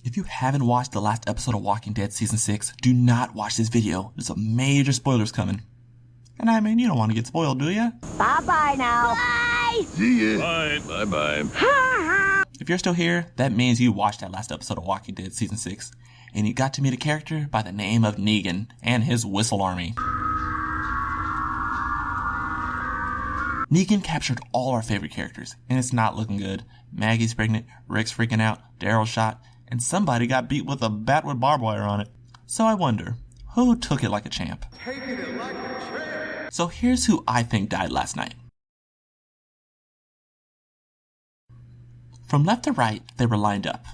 If you haven't watched the last episode of Walking Dead Season 6, do not watch this video. There's some major spoilers coming. And I mean, you don't want to get spoiled, do ya? Bye-bye now. Bye! See ya. Bye. Bye-bye. If you're still here, that means you watched that last episode of Walking Dead Season 6, and you got to meet a character by the name of Negan and his Whistle Army. Negan captured all our favorite characters, and it's not looking good. Maggie's pregnant, Rick's freaking out, Daryl's shot, and somebody got beat with a bat with barbed wire on it. So I wonder, who took it like a champ? Taking it like a champ. So here's who I think died last night. From left to right, they were lined up.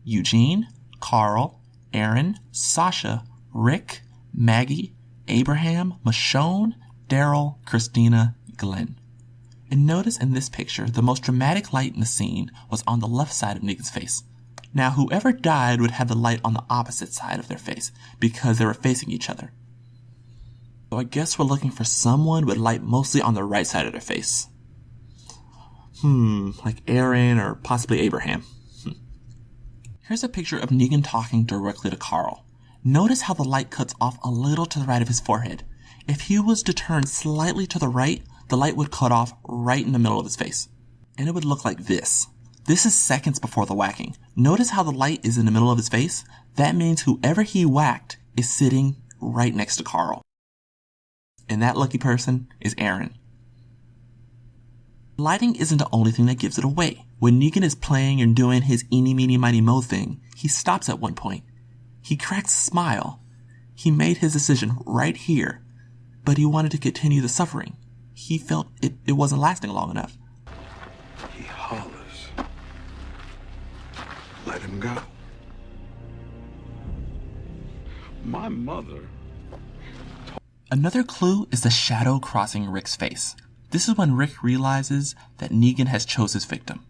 Eugene, Carl, Aaron, Sasha, Rick, Maggie, Abraham, Michonne, Daryl, Christina, Glenn. And notice in this picture, the most dramatic light in the scene was on the left side of Negan's face. Now, whoever died would have the light on the opposite side of their face, because they were facing each other. So I guess we're looking for someone with light mostly on the right side of their face. Like Aaron or possibly Abraham. Here's a picture of Negan talking directly to Carl. Notice how the light cuts off a little to the right of his forehead. If he was to turn slightly to the right, the light would cut off right in the middle of his face. And it would look like this. This is seconds before the whacking. Notice how the light is in the middle of his face? That means whoever he whacked is sitting right next to Carl. And that lucky person is Aaron. Lighting isn't the only thing that gives it away. When Negan is playing and doing his eeny meeny miny mo thing, he stops at one point. He cracks a smile. He made his decision right here, but he wanted to continue the suffering. He felt it wasn't lasting long enough. He hollers. Let him go. My mother. Another clue is the shadow crossing Rick's face. This is when Rick realizes that Negan has chose his victim.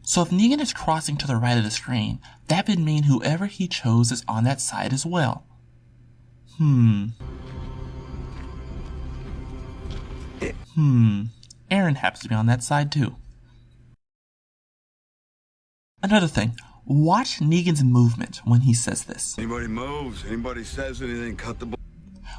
So if Negan is crossing to the right of the screen, that would mean whoever he chose is on that side as well. Aaron happens to be on that side too. Another thing, watch Negan's movement when he says this. Anybody moves, anybody says anything, cut the ball.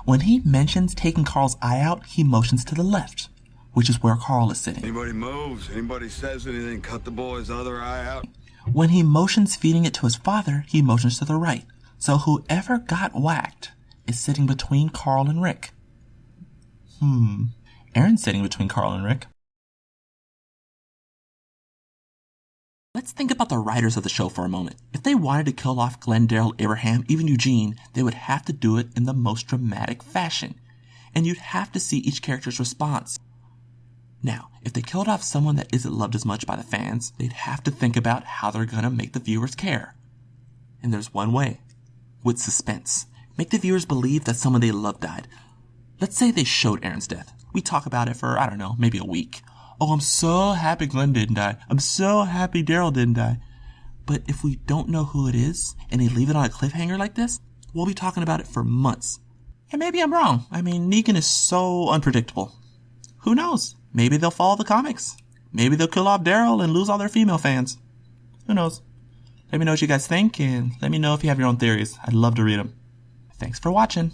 When he mentions taking Carl's eye out, he motions to the left, which is where Carl is sitting. Anybody moves, anybody says anything, cut the boy's other eye out. When he motions feeding it to his father, he motions to the right. So whoever got whacked is sitting between Carl and Rick. Aaron's sitting between Carl and Rick. Let's think about the writers of the show for a moment. If they wanted to kill off Glenn, Daryl, Abraham, even Eugene, they would have to do it in the most dramatic fashion. And you'd have to see each character's response. Now, if they killed off someone that isn't loved as much by the fans, they'd have to think about how they're gonna make the viewers care. And there's one way. With suspense. Make the viewers believe that someone they love died. Let's say they showed Aaron's death. We talk about it for, I don't know, maybe a week. Oh, I'm so happy Glenn didn't die. I'm so happy Daryl didn't die. But if we don't know who it is, and they leave it on a cliffhanger like this, we'll be talking about it for months. And maybe I'm wrong. I mean, Negan is so unpredictable. Who knows? Maybe they'll follow the comics. Maybe they'll kill off Daryl and lose all their female fans. Who knows? Let me know what you guys think, and let me know if you have your own theories. I'd love to read them. Thanks for watching.